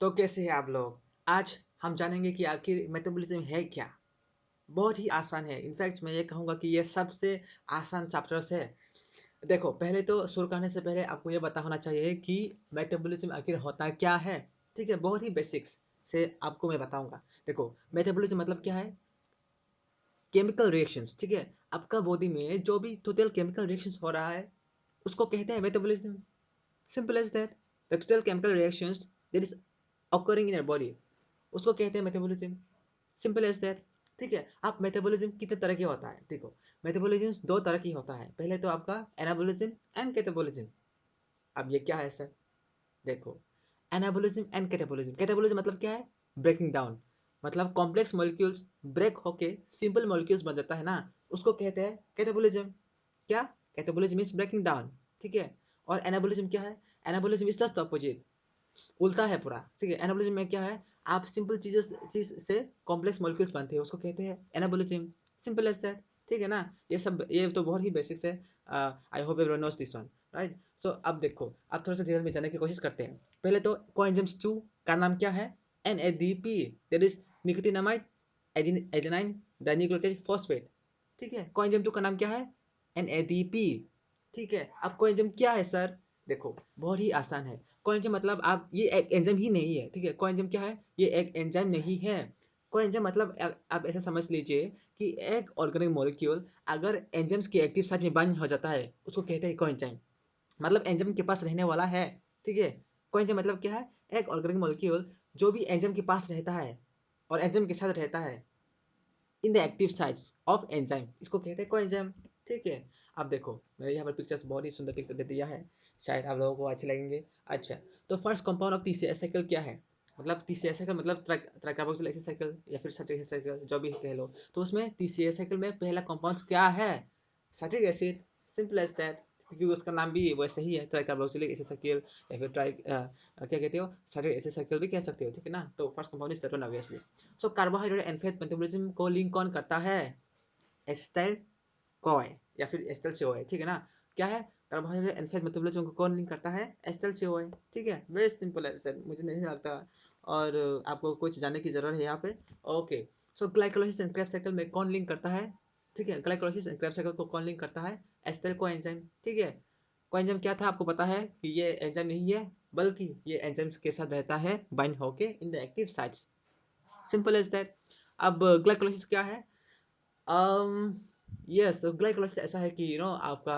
तो कैसे हैं आप लोग? आज हम जानेंगे कि आखिर मेटाबॉलिज्म है क्या? बहुत ही आसान है। इनफैक्ट मैं ये कहूँगा कि ये सबसे आसान चैप्टर्स है। देखो, पहले तो शुरू करने से पहले आपको ये पता होना चाहिए कि मेटाबॉलिज्म आखिर होता क्या है? ठीक है, बहुत ही बेसिक्स से आपको मैं बताऊँगा। देखो, मेटाबॉलिज्म मतलब क्या है? केमिकल रिएक्शंस, ठीक है? आपका बॉडी में जो भी टोटल केमिकल रिएक्शंस हो रहा है, उसको कहते हैं metabolism. Simple as that. The total chemical reactions that is occurring in your body, उसको कहते हैं मेटाबॉलिज्म। Simple as that. ठीक है, आप मेटाबॉलिज्म कितने तरह के होता है? देखो, मेटाबॉलिज्म दो तरह की होता है। पहले तो आपका एनाबॉलिज्म एंड कैटाबॉलिज्म। अब ये क्या है सर? देखो, एनाबॉलिज्म एंड कैटाबॉलिज्म। कैटाबॉलिज्म मतलब क्या है? Breaking down. मतलब कॉम्प्लेक्स मॉलिक्यूल्स ब्रेक होके सिंपल मॉलिक्यूल्स बन जाता है ना, उसको कहते हैं कैटाबॉलिज्म। क्या? Catabolism means breaking down. ठीक है। और एनाबॉलिज्म क्या है? एनाबॉलिज्म इज जस्ट अपोजिट, उल्टा है पूरा। ठीक है, एनाबॉलिज्म में क्या है? आप सिंपल चीज से कॉम्प्लेक्स मॉलिक्यूल्स बनते हैं, उसको कहते हैं एनाबॉलिज्म। Simple as that. ठीक है ना? ये तो बहुत ही बेसिक्स है। I hope everyone knows this one, right? So अब देखो, अब थोड़ा सा डिटेल में जाने की कोशिश करते हैं। पहले तो कोएंजाइम्स 2 का नाम क्या है? NADP, that is nicotinamide adenine dinucleotide phosphate. ठीक है, कोएंजाइम 2 का नाम क्या है? NADP। ठीक है, अब कोएंजाइम क्या है सर? देखो, बहुत ही आसान है। कोएंजाइम मतलब आप ये एक एंजाइम ही नहीं है। ठीक है, कोएंजाइम क्या है? ये एक एंजाइम नहीं है। कोएंजाइम मतलब आप ऐसा समझ लीजिए कि एक ऑर्गेनिक मॉलिक्यूल अगर एंजाइम्स के एक्टिव साइट में बाइंड हो जाता है, उसको कहते हैं कोएंजाइम। मतलब एंजाइम के पास रहने वाला है। ठीक है, कोएंजाइम मतलब क्या है? एक ऑर्गेनिक मॉलिक्यूल जो भी एंजाइम के पास रहता है और एंजाइम के साथ रहता है इन the active sites of enzyme, इसको कहते हैं कोएंजाइम। ठीक है। अब देखो, मेरे यहाँ पर पिक्चर्स, बहुत ही सुंदर पिक्चर दे दिया है, शायद आप लोगों को अच्छे लगेंगे। अच्छा, तो first compound of TCA cycle क्या है? मतलब TCA साइकिल मतलब ट्राइकार्बोक्सिल एसिड साइकिल या फिर साइट्रिक एसिड साइकिल, जो भी कह लो। तो उसमें TCA साइकिल में पहला कंपाउंड क्या है? Citric acid. Simple as that. क्योंकि उसका नाम भी वैसे ही है, ट्राइकार्बोक्सिलिक एसिड साइकिल या फिर क्या कहते हो, साइट्रिक एसिड साइकिल भी कह सकते हो। ठीक है ना? तो first compound is acetone obviously. So carbohydrate and fat metabolism को लिंक कौन करता है? एसिटाइल कोए या फिर एस्टर CoA। ठीक है ना? क्या है? कार्बोहाइड्रेट एंड फैट मेटाबॉलिज्म को कौन लिंक करता है? Ester CoA। ठीक है, वेरी सिंपल है सर, मुझे नहीं लगता और आपको कुछ जानने की जरूरत है यहाँ पे। Okay, so glycolysis and Krebs cycle में कौन लिंक करता है? ठीक है, ग्लाइकोलाइसिस एंड क्रेब्स साइकिल को कौन लिंक करता है? Ester coenzyme. ठीक है, कोएंजाइम क्या था आपको पता है कि ये एंजाइम नहीं है, बल्कि ये एंजाइम्स के साथ रहता है बाइंड होके in the active sites. Simple as that. अब ग्लाइकोलाइसिस क्या है? यस, तो ग्लाइकोलाइसिस ऐसा है कि आपका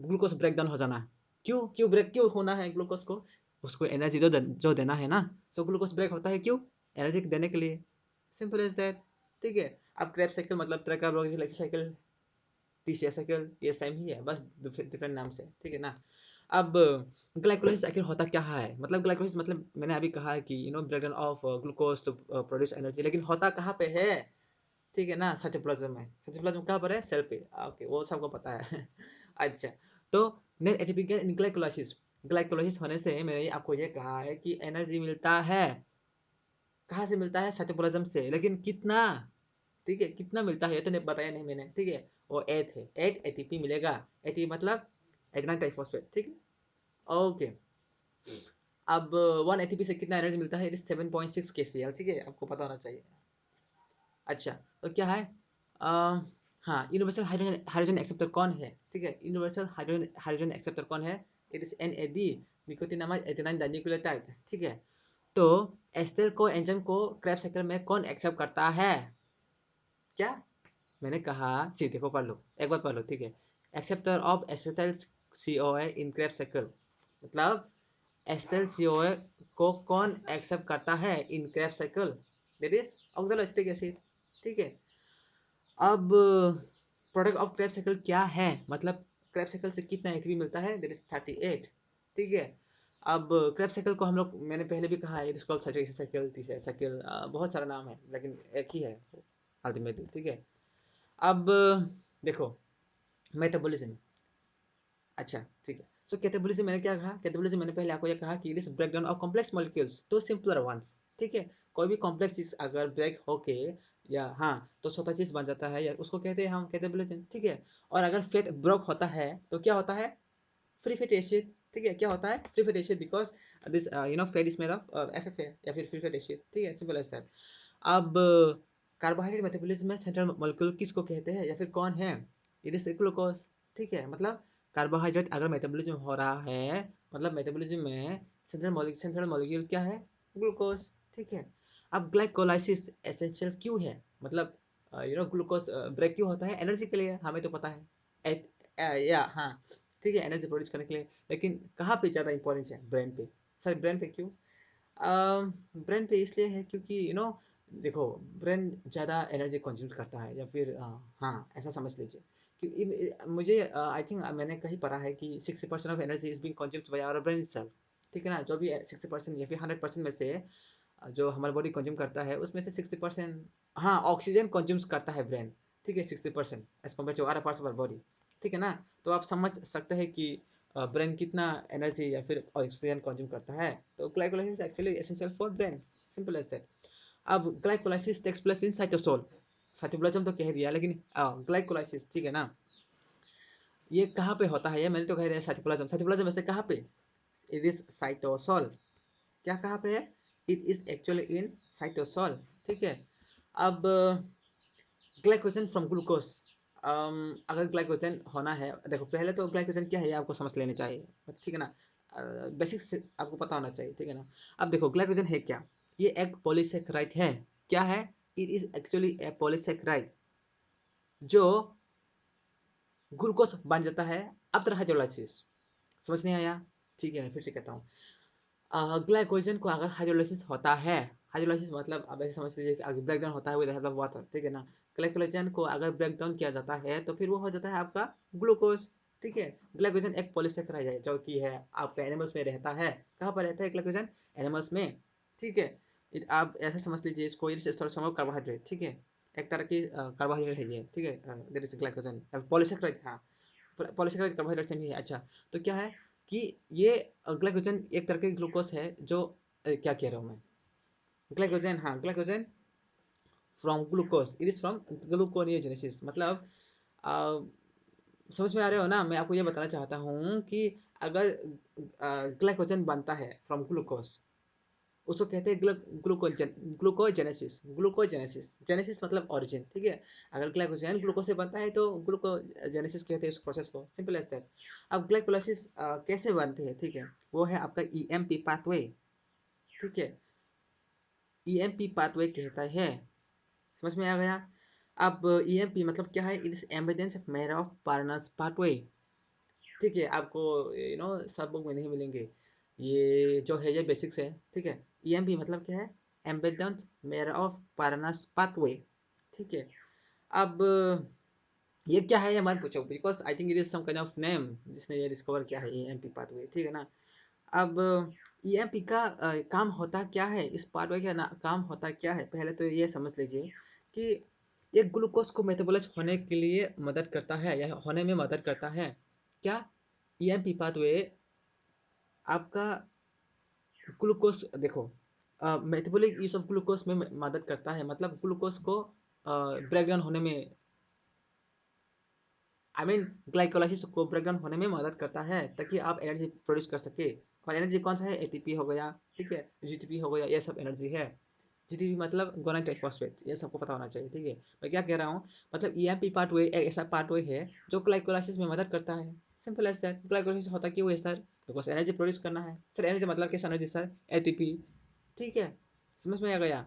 ग्लूकोज ब्रेक डाउन हो जाना। क्यों होना है ग्लूकोज को? उसको एनर्जी जो देना है ना। सो ग्लूकोज ब्रेक होता है क्यों? एनर्जी देने के लिए। Simple as that. ठीक है। अब क्रेब साइकिल मतलब ट्रैकार्बोक्सिल साइकिल, TCA साइकिल, ये सेम ही है, बस डिफरेंट नाम से। ठीक है ना? अब ग्लाइकोलाइसिस आखिर होता क्या है? मतलब ग्लाइकोलाइसिस मतलब मैंने अभी कहा है कि breakdown of glucose to produce energy, लेकिन होता कहाँ पे है? ठीक है ना? साइटोप्लाज्म में। साइटोप्लाज्म कहाँ पर है? सेल पे। ओके, वो सबको पता है। अच्छा, तो नेट एटिपिकल ग्लाइकोलाइसिस, ग्लाइकोलाइसिस होने से मैंने आपको ये कहा है कि एनर्जी मिलता है। कहाँ से मिलता है? साइटोप्लाज्म से, लेकिन कितना? ठीक है, कितना मिलता है ये तो नहीं बताया नहीं मैंने। ठीक है, वो 8 है, 8 ATP मिलेगा। ATP मतलब एडेनाइन ट्राइफॉस्फेट। ठीक है। ओके, अब 1 ATP से कितना एनर्जी मिलता है? It is 7.6 kcal। ठीक है, आपको पता होना चाहिए। अच्छा, तो क्या है? अ, हाँ, यूनिवर्सल हाइड्रोजन हाइड्रोजन एक्सेप्टर कौन है? ठीक है, यूनिवर्सल हाइड्रोजन हाइड्रोजन एक्सेप्टर कौन है? It is NAD, nicotinamide adenine dinucleotide. ठीक है, तो एस्टर को एंजाइम को क्रेब साइकिल में कौन एक्सेप्ट करता है? क्या मैंने कहा? सी देखो, पढ़ लो, एक बार पढ़ लो। ठीक है, acceptor of acetyl CoA in Krebs cycle, मतलब एस्टर CoA को कौन एक्सेप्ट करता है in Krebs cycle? That is oxaloacetic acid. ठीक है। अब प्रोडक्ट ऑफ क्रैब साइकिल क्या है? मतलब क्रैब साइकिल से कितना एचपी मिलता है? That is 38। ठीक है। अब क्रैब साइकिल को हम लोग, मैंने पहले भी कहा है, it is called cyclic cycle, तीसरा साइकिल, बहुत सारा नाम है लेकिन एक ही है अल्टीमेटली। ठीक है। अब देखो, मेटाबॉलिज्म। अच्छा, ठीक है। सो कैटाबॉलिज्म मैंने क्या कहा? कैटाबॉलिज्म मैंने पहले आपको ये कहा कि this breakdown of complex molecules to simpler ones. ठीक है, कोई भी कॉम्प्लेक्स चीज अगर ब्रेक होके या हाँ तो छोटा चीज बन जाता है, या उसको कहते हैं हम कैटाबॉलिज्म। ठीक है। और अगर फेट ब्रोक होता है तो क्या होता है? Free fatty acid. ठीक है, क्या होता है free fatty acid, because this fat is made of FFA या फिर फ्री फैटी एसिड, ठीक है, सिंपल एज दैट। अब कार्बोहाइड्रेट मेटाबॉलिज्म में सेंट्रल मॉलिक्यूल किसको कहते हैं या फिर कौन है? इट इज ग्लूकोज, ठीक है। मतलब कार्बोहाइड्रेट अगर मेटाबॉलिज्म हो रहा है, मतलब मेटाबॉलिज्म में सेंट्रल मॉलिक्यूल क्या है? ग्लूकोज, ठीक है। अब ग्लाइकोलाइसिस एसेंशियल क्यों है? मतलब ग्लूकोज ब्रेक क्यों होता है? एनर्जी के लिए, हमें तो पता है। या हाँ, ठीक है, एनर्जी प्रोड्यूस करने के लिए। लेकिन कहाँ पे ज़्यादा इंपॉर्टेंस है? ब्रेन पे। सर ब्रेन पे क्यों? ब्रेन पे इसलिए है क्योंकि देखो, ब्रेन ज़्यादा एनर्जी कंज्यूम करता है, या फिर हाँ, ऐसा समझ लीजिए। क्योंकि मुझे आई थिंक मैंने कहीं पढ़ा है कि 60% of energy is being consumed by our brain itself, ठीक है ना। जो भी 60% या फिर 100% में से जो हमारा बॉडी कंज्यूम करता है, उसमें से 60%, हाँ, ऑक्सीजन कंज्यूम करता है ब्रेन, ठीक है, 60% as compare to other parts of our body, ठीक है ना। तो आप समझ सकते हैं कि ब्रेन कितना एनर्जी या फिर ऑक्सीजन कंज्यूम करता है। तो glycolysis actually essential for brain, simple as that. अब glycolysis takes place in cytosol. Cytoplasm तो कह दिया, लेकिन ग्लाइकोलाइसिस, ठीक है ना, ये कहाँ पे होता है? ये मैंने तो कह दिया साइटोप्लाज्म। साइटोप्लाज्म वैसे कहाँ पे? It is cytosol. क्या कहाँ पे है? It is actually in cytosol, ठीक है। अब ग्लाइकोजन फ्रॉम ग्लूकोज। अगर ग्लाइकोजन होना है, देखो पहले तो ग्लाइकोजन क्या है ये आपको समझ लेना चाहिए, ठीक है ना। बेसिक्स आपको पता होना चाहिए, ठीक है ना। अब देखो ग्लाइकोजन है क्या? ये एक पॉलीसेकेराइड है। क्या है? It is actually A polysaccharide जो ग्लूकोज बन जाता है आफ्टर हाइड्रोलाइसिस। समझ नहीं आया? ठीक है, फिर से कहता हूँ। ग्लाइकोजन को अगर हाइड्रोलाइसिस होता है, हाइड्रोलाइसिस मतलब आप ऐसे समझ लीजिए कि अगर ब्रेक डाउन होता है विद हेल्प ऑफ वाटर, ठीक है ना। ग्लाइकोजन को अगर ब्रेक डाउन किया जाता है तो फिर वो हो जाता है आपका ग्लूकोज, ठीक है। ग्लाइकोजन एक पॉलीसेकेराइड है जो कि है आपका एनिमल्स में रहता है। कहाँ पर रहता है ग्लाइकोजन? एनिमल्स में, ठीक है। आप ऐसे समझ लीजिए इसको, इट्स कार्बोहाइड्रेट, ठीक है, एक तरह की कार्बोहाइड्रेट है ये, ठीक है। दैट इज ग्लाइकोजन पॉलीसेकेराइड, हाँ, पॉलीसेकेराइड कार्बोहाइड्रेट से नहीं है। अच्छा, तो क्या है कि ये ग्लाइकोजन एक तरह के ग्लूकोज है जो क्या कह रहा हूँ मैं? ग्लाइकोजन, हाँ, glycogen from glucose, it is from gluconeogenesis. मतलब अ, समझ में आ रहे हो ना? मैं आपको ये बताना चाहता हूँ कि अगर ग्लाइकोजन बनता है फ्रॉम ग्लूकोज, उसको कहते हैं ग्लूकोजेनेसिस। ग्लूकोजेनेसिस, जेनेसिस मतलब ओरिजिन, ठीक है। अगर ग्लाइकोजन ग्लूकोज से बनता है तो ग्लूकोजेनेसिस कहते हैं उस प्रोसेस को, सिंपल एज दैट। अब ग्लाइकोलाइसिस कैसे बनते हैं, ठीक है, वो है आपका ईएमपी पाथवे, ठीक है। ईएमपी पाथवे कहता है, समझ में आ गया? अब ईएमपी मतलब क्या है? It is Embden Meyerhof Parnas pathway, ठीक है। आपको सब बुक में नहीं मिलेंगे, ये जो है ये बेसिक्स है, ठीक है। ईएमपी मतलब क्या है? Embden Meyerhof Parnas pathway, ठीक है। अब ये क्या है, ये मत पूछो, because I think it is some kind of name जिसने ये डिस्कवर किया है ईएमपी पाथवे, ठीक है ना। अब ईएमपी का काम होता क्या है? इस पाथवे का ना काम होता क्या है? पहले तो ये समझ लीजिए कि ये ग्लूकोज को मेटाबोलाइज होने के लिए मदद करता है या होने में मदद करता है। क्या? ईएमपी पाथवे आपका ग्लूकोज, देखो, मेटाबॉलिक यूज ऑफ ग्लूकोज में मदद करता है, मतलब ग्लूकोज को ब्रेक डाउन होने में, आई मीन ग्लाइकोलाइसिस को ब्रेक डाउन होने में मदद करता है ताकि आप एनर्जी प्रोड्यूस कर सके। और एनर्जी कौन सा है? एटीपी हो गया, ठीक है, जीटीपी हो गया, ये सब एनर्जी है। जीटीपी मतलब गोनाइल ट्राइफॉस्फेट, ये सबको पता होना चाहिए, ठीक है। मैं क्या कह रहा हूँ, मतलब ईएमपी पाथवे एक ऐसा पाथवे है जो ग्लाइकोलाइसिस में मदद करता है, सिंपल एज दैट। ग्लाइकोलाइसिस होता क्यों है सर? बिकॉज एनर्जी प्रोड्यूस करना है सर। एनर्जी मतलब कैसा एनर्जी सर? एटीपी, ठीक है, समझ में आ गया?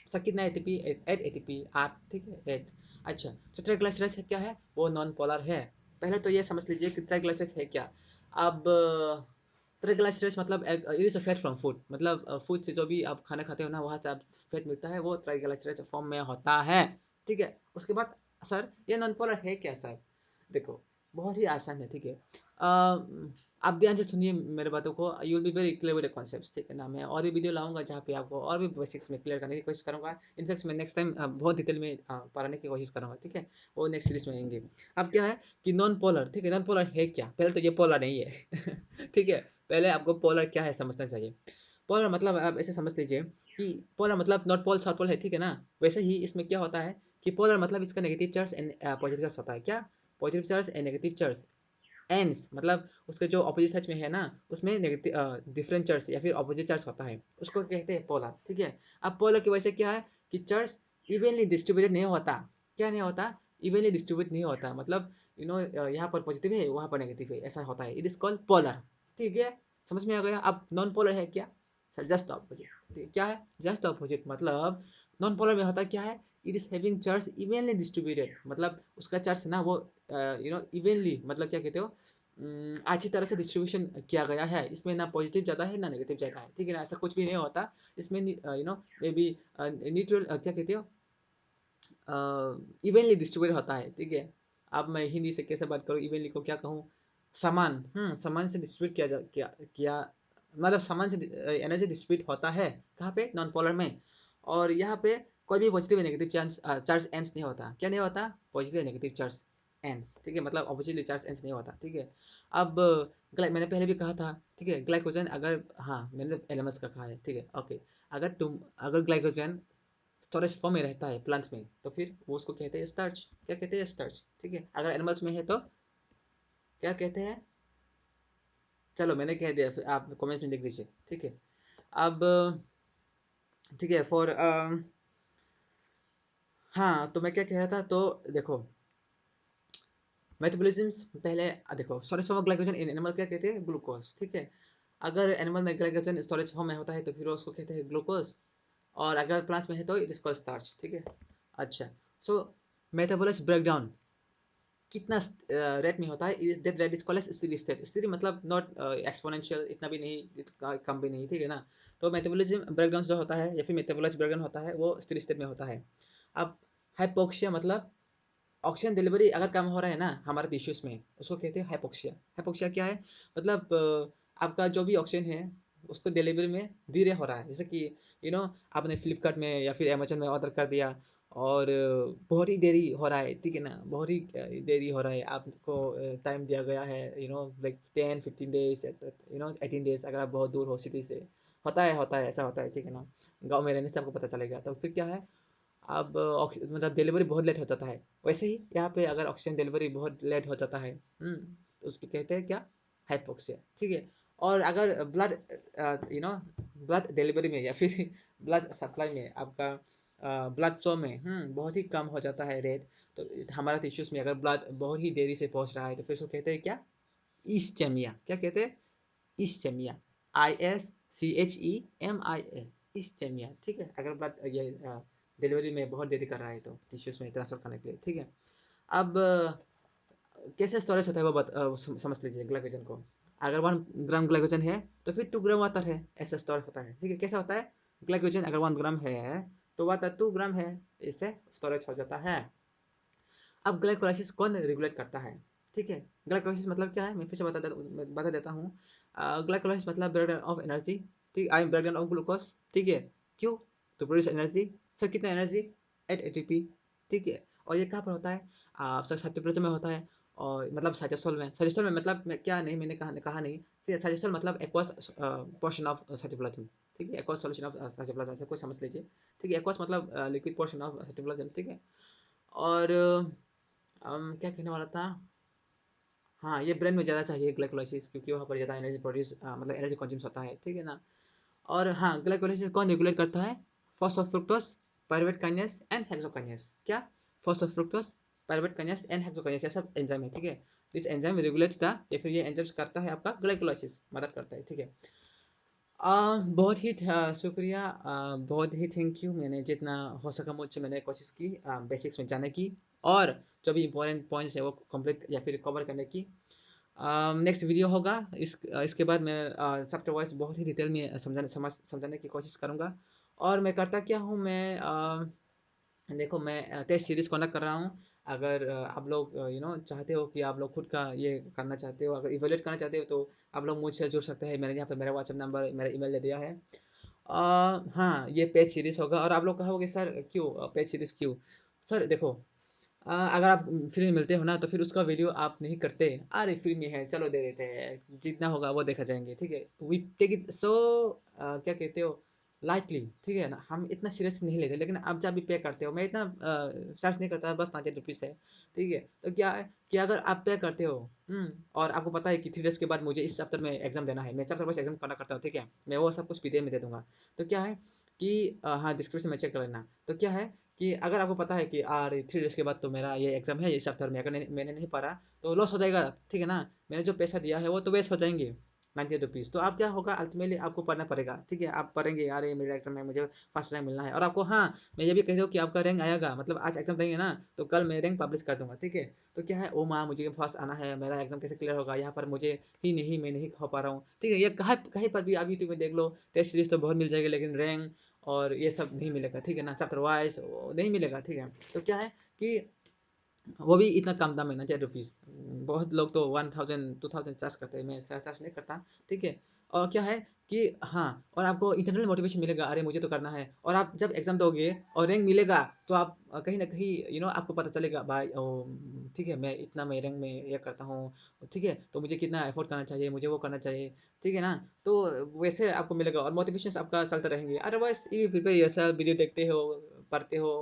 सर कितना एटीपी? 8 एटीपी, 8, ठीक है, 8। अच्छा, तो ट्राइग्लिसराइड्स है क्या है? वो नॉन पोलर है। पहले तो ये समझ लीजिए कि ट्राइग्लिसराइड्स है क्या। अब ट्राइग्लिसराइड्स मतलब it is a fat from food, मतलब फूड से जो भी आप खाना खाते हो ना, वहाँ से आप फैट मिलता है, वो ट्राइग्लिसराइड्स फॉर्म में होता है, ठीक है। उसके बाद सर ये नॉन पोलर है क्या सर? देखो, बहुत ही आसान है, ठीक है। आप ध्यान से सुनिए मेरे बातों को, you will be very clear with the concepts, ठीक है ना। मैं और भी वीडियो लाऊंगा जहाँ पे आपको और भी बेसिक्स में क्लियर करने की कोशिश करूंगा। इनफैक्ट मैं नेक्स्ट टाइम बहुत डिटेल में पढ़ाने की कोशिश करूंगा, ठीक है। वो नेक्स्ट सीरीज में आएंगे। अब क्या है कि नॉन पोलर, ठीक है, नॉन पोलर है क्या? पहले तो ये पोलर नहीं है ठीक है। पहले आपको पोलर क्या है समझना चाहिए। पोलर मतलब आप ऐसे समझ लीजिए कि पोलर मतलब नॉर्थ पोल साउथ पोल है, ठीक है ना। वैसे ही इसमें क्या होता है कि पोलर मतलब इसका negative charge and positive charge होता है। क्या? Positive charge and negative charge, ends मतलब उसके जो ऑपोजिट साइड में है ना, उसमें नेगेटिव डिफरेंट चार्ज या फिर ऑपोजिट चार्ज होता है, उसको कहते हैं पोलर। ठीक है, अब पोलर की वजह से क्या है कि चार्ज इवनली डिस्ट्रीब्यूटेड नहीं होता। क्या नहीं होता? इवनली डिस्ट्रीब्यूट नहीं होता, मतलब यहाँ पर पॉजिटिव है, वहाँ पर नेगेटिव है, ऐसा होता है। It is called polar. ठीक है, समझ में आ गया? अब नॉन पोलर है क्या? Sir just opposite. क्या है जस्ट ऑपोजिट? मतलब नॉन पोलर में होता क्या है, it is having charge evenly distributed, मतलब उसका चार्ज ना वो इवनली, मतलब क्या कहते हो, अच्छी तरह से डिस्ट्रीब्यूशन किया गया है। इसमें ना पॉजिटिव ज़्यादा है ना नेगेटिव ज़्यादा है। ठीक है ना, ऐसा कुछ भी नहीं होता इसमें। मे बी न्यूट्रल, क्या कहते हो, इवनली डिस्ट्रीब्यूट होता है। ठीक है, अब मैं हिंदी से कैसे बात करूँ, इवनली को क्या कहूँ, समान, समान से डिस्ट्रीब्यूट किया मतलब समान से एनर्जी डिस्ट्रीब्यूट होता है। कहाँ पे? नॉन पोलर में। और यहाँ पे कोई भी पॉजिटिव या नेगेटिव चार्ज एंस नहीं होता। क्या नहीं होता? पॉजिटिव या नेगेटिव चार्ज एंस। ठीक है, मतलब ऑपोजिटली चार्ज एंस नहीं होता। ठीक है, अब मैंने पहले भी कहा था, ठीक है, ग्लाइकोजन अगर, हाँ मैंने एलिमेंट्स का कहा है। ठीक है, ओके, अगर ग्लाइकोजन स्टोरेज फॉर्म में रहता है प्लांट्स में, तो फिर वो उसको कहते हैं स्टार्च। क्या कहते हैं? स्टार्च। ठीक है, अगर एनिमल्स में है तो क्या कहते हैं? चलो मैंने कह दिया, फिर आप कमेंट में लिख दीजिए। ठीक है, अब ठीक है, फॉर हाँ, तो मैं क्या कह रहा था, तो देखो मेटाबॉलिज्म पहले देखो, storage form of glycogen in animal क्या कहते हैं? ग्लूकोज। ठीक है, अगर एनिमल में ग्लाइकोजन स्टोरेज फॉर्म में होता है तो फिर उसको कहते हैं ग्लूकोज, और अगर प्लांट्स में है तो इट इज कॉल्ड स्टार्च। ठीक है, अच्छा, सो मेटाबॉलिज्म ब्रेकडाउन कितना रेट में होता है? Is that rate is called as steady state. Steady मतलब नॉट एक्सपोनेंशियल, इतना भी नहीं, कम भी नहीं। ठीक है ना, तो मेटाबॉलिज्म ब्रेकडाउन जो होता है या फिर मेटाबॉलिज्म ब्रेकडाउन होता है वो स्टेडी स्टेट में होता है। अब हाइपोक्सिया मतलब ऑक्सीजन डिलीवरी अगर कम हो रहा है ना हमारे टिश्यूज में, उसको कहते हैं हाइपोक्सिया। हाइपोक्सिया क्या है? मतलब आपका जो भी ऑक्सीजन है उसको डिलीवरी में धीरे हो रहा है। जैसे कि आपने फ्लिपकार्ट में या फिर अमेजन में ऑर्डर कर दिया, और बहुत ही देरी हो रहा है। ठीक है ना, बहुत ही देरी हो रहा है, आपको टाइम दिया गया है, लाइक 10-15 डेज, 18 डेज, अगर आप बहुत दूर हो सिटी से। होता है ऐसा होता है। ठीक है ना, गाँव में रहने से आपको पता चलेगा। तो फिर क्या है, अब मतलब डिलीवरी बहुत लेट हो जाता है। वैसे ही यहाँ पे अगर ऑक्सीजन डिलीवरी बहुत लेट हो जाता है, तो उसको कहते हैं क्या? हाइपोक्सिया। ठीक है, और अगर ब्लड ब्लड डिलीवरी में या फिर ब्लड सप्लाई में आपका ब्लड फ्लो में बहुत ही कम हो जाता है रेट, तो हमारा टिश्यूज में अगर ब्लड बहुत ही देरी से पहुंच रहा है तो फिर उसको कहते हैं क्या? ईस्चेमिया। क्या कहते हैं? ईस्चेमिया। ISCHEMIA, ईस्चेमिया। ठीक है, अगर ब्लड ये डिलीवरी में बहुत देरी कर रहा है तो टिश्यूज में ट्रांसफर करने के लिए। ठीक है, अब कैसे स्टोरेज होता है वो समझ लीजिए ग्लाइकोजन को। अगर 1 ग्राम ग्लाइकोजन है तो फिर 2 ग्राम वाटर है, ऐसे स्टोर होता है। ठीक है, कैसा होता है? ग्लाइकोजन अगर 1 ग्राम है तो वाटर 2 ग्राम है, इससे स्टोरेज हो जाता है। अब ग्लाइकोलाइसिस कौन रेगुलेट करता है? ठीक है, ग्लाइकोलाइसिस मतलब क्या है, मैं फिर से बता देता हूँ। ग्लाइकोलाइसिस मतलब ब्रेकडाउन ऑफ एनर्जी। ठीक, आई ब्रेकडाउन ऑफ ग्लूकोज। ठीक है, क्यों? To produce energy. सर कितना एनर्जी? Eight ATP. ठीक है, और ये कहाँ पर होता है? सर साइटोप्लाज्म में होता है, और मतलब साइटोसोल में मतलब क्या नहीं, मैंने कहा नहीं। ठीक है, साइटोसोल मतलब एक्वस पोर्शन ऑफ साइटोप्लाज्म। ठीक है, एक्वस सॉल्यूशन ऑफ साइटोप्लाज्म, ऐसे कोई समझ लीजिए। ठीक है, एक्वस मतलब लिक्विड पोर्शन ऑफ साइटोप्लाज्म। ठीक है, और क्या कहने वाला था, हाँ, ये ब्रेन में ज़्यादा चाहिए ग्लाइकोलाइसिस, क्योंकि वहाँ पर ज़्यादा एनर्जी प्रोड्यूस मतलब एनर्जी कंज्यूम होता है। ठीक है ना, और हाँ, ग्लाइकोलाइसिस कौन रेगुलेट करता है? फॉस्फोफ्रुक्टोज, पायरुवेट काइनेस एंड हेक्सोकाइनेस। क्या? फॉस्फोफ्रुक्टोज, पायरुवेट काइनेस एंड हेक्सोकाइनेस, ये सब एंजाइम है। ठीक है, दिस एंजाइम रेगुलेट्स द, या फिर ये एंजाइम्स करता है आपका ग्लाइकोलाइसिस, मदद करता है। ठीक है, बहुत ही शुक्रिया, बहुत ही थैंक यू। मैंने जितना हो सका मुझसे मैंने कोशिश की बेसिक्स में जाने की, और जो भी इम्पोर्टेंट पॉइंट्स है वो कंप्लीट या फिर कवर करने की। नेक्स्ट वीडियो होगा, इसके बाद मैं चैप्टर वाइज बहुत ही डिटेल में समझाने की कोशिश करूँगा। और मैं करता क्या हूँ, मैं देखो मैं टेस्ट सीरीज़ कंडक्ट कर रहा हूँ। अगर आप लोग चाहते हो कि आप लोग खुद का ये करना चाहते हो, अगर इवेलुएट करना चाहते हो, तो आप लोग मुझसे जुड़ सकते हैं। मैंने यहाँ पे मेरा व्हाट्सएप नंबर, मेरा ईमेल दे दिया है। हाँ, ये पेज सीरीज़ होगा। और आप लोग कहोगे सर क्यों पेज सीरीज़ क्यों? सर देखो, अगर आप फ्री में मिलते हो ना, तो फिर उसका वीडियो आप नहीं करते। अरे फ्री में है, चलो दे देते हैं, जितना होगा वो देखा जाएंगे। ठीक है, वी टेक इट सो क्या कहते हो, लाइटली, ठीक है ना, हम इतना सीरियस नहीं लेते। लेकिन आप जब भी पे करते हो, मैं इतना सर्च नहीं करता, बस 90 रुपीज़ है, ठीक है। तो क्या है कि अगर आप पे करते हो, और आपको पता है कि 3 डेज़ के बाद मुझे इस चैप्टर में एग्जाम देना है, मैं चैप्टर वाइज एग्जाम करना करता हूँ, ठीक है, मैं वो सब कुछ पीडीएफ में दे दूंगा। तो क्या है कि हाँ, डिस्क्रिप्शन में चेक कर लेना। तो क्या है कि अगर आपको पता है कि 3 डेज़ के बाद तो मेरा ये एग्जाम है, इस चैप्टर में अगर मैंने नहीं पढ़ा तो लॉस हो जाएगा, ठीक है ना, मैंने जो पैसा दिया है वो तो वेस्ट हो जाएंगे 90 रुपीज़। तो आप क्या होगा, अल्टीमेटली आपको पढ़ना पड़ेगा, ठीक है, आप पढ़ेंगे यार ये मेरा एग्जाम है, मुझे फर्स्ट रैंक मिलना है। और आपको, हाँ, मैं ये भी कह दूँ कि आपका रैंक आएगा, मतलब आज एग्जाम देंगे ना तो कल मैं रैंक पब्लिश कर दूंगा, ठीक है। तो क्या है, ओ माँ मुझे फर्स्ट आना है, मेरा एग्जाम कैसे क्लियर होगा, यहाँ पर मुझे ही नहीं, मैं नहीं हो पा रहा हूँ, ठीक है। ये कहीं कहीं पर भी आप यूट्यूब में देख लो, टेस्ट सीरीज तो बहुत मिल जाएगी, लेकिन रैंक और ये सब नहीं मिलेगा, ठीक है ना, चैप्टर वाइज नहीं मिलेगा, ठीक है। तो क्या है कि वो भी इतना कम दाम है ना, 10 रुपीज़। बहुत लोग तो 1000 2000 चार्ज करते हैं, मैं चार्ज नहीं करता, ठीक है। और क्या है कि हाँ, और आपको इंटरनल मोटिवेशन मिलेगा, अरे मुझे तो करना है। और आप जब एग्जाम दोगे और रैंक मिलेगा तो आप कहीं ना कहीं आपको पता चलेगा भाई, ओ ठीक है, मैं इतना मैं रैंक में ये करता हूँ, ठीक है, तो मुझे कितना एफर्ट करना चाहिए, मुझे वो करना चाहिए, ठीक है ना। तो वैसे आपको मिलेगा और मोटिवेशन आपका चलता रहेंगे। अदरवाइज ये प्रिपेयर योरसेल्फ, वीडियो देखते हो, पढ़ते हो,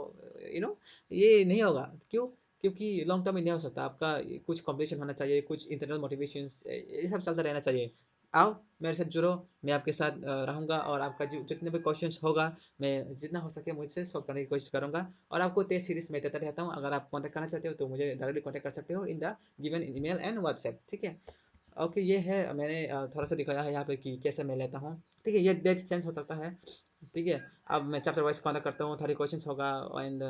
ये नहीं होगा। क्यों? क्योंकि लॉन्ग टर्म में नहीं हो सकता आपका। कुछ कॉम्पिटिशन होना चाहिए, कुछ इंटरनल मोटिवेशंस, ये सब चलता रहना चाहिए। आओ मेरे साथ जुड़ो, मैं आपके साथ रहूँगा, और आपका जितने भी क्वेश्चंस होगा मैं जितना हो सके मुझसे सॉल्व करने की कोशिश करूँगा। और आपको टेस्ट सीरीज में देता रहता हूँ। अगर आप कॉन्टैक्ट करना चाहते हो तो मुझे डायरेक्टली कॉन्टैक्ट कर सकते हो in the given email and WhatsApp, ठीक है। ओके, ये है, मैंने थोड़ा सा दिखाया है यहाँ पे कि कैसे मैं लेता हूँ, ठीक है। ये डेट चेंज हो सकता है, ठीक है। अब मैं चैप्टर वाइज कॉन्टैक्ट करता हूँ, 30 क्वेश्चंस होगा, एंड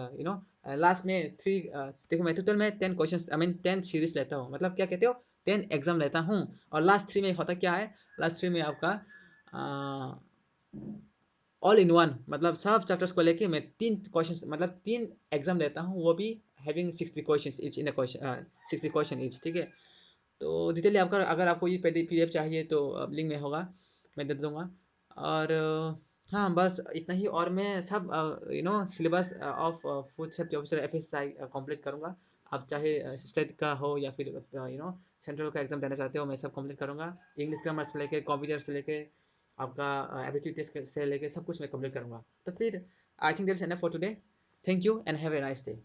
लास्ट में थ्री, देखो मैं टोटल में 10 क्वेश्चंस, आई मीन 10 सीरीज लेता हूँ, मतलब क्या कहते हो, 10 एग्जाम लेता हूँ। और लास्ट 3 में होता क्या है, लास्ट 3 में आपका ऑल इन वन, मतलब सब चैप्टर्स को लेके मैं 3 क्वेश्चन, मतलब 3 एग्जाम लेता हूँ, वो भी having 60 question each in a question, 60 question each, ठीक है। तो डिटेल आपका, अगर आपको ये पीडीएफ चाहिए तो लिंक में होगा, मैं दे दूँगा। और हाँ, बस इतना ही। और मैं सब syllabus of food safety officer FSI complete करूँगा। आप चाहे स्टेट का हो या फिर सेंट्रल का एग्जाम देना चाहते हो, मैं सब कंप्लीट करूँगा। इंग्लिश ग्रामर से लेके, कंप्यूटर से लेके, आपका एबिलिटी टेस्ट से लेके सब कुछ मैं कंप्लीट करूँगा। तो फिर I think that's enough for today. Thank you and have a nice day.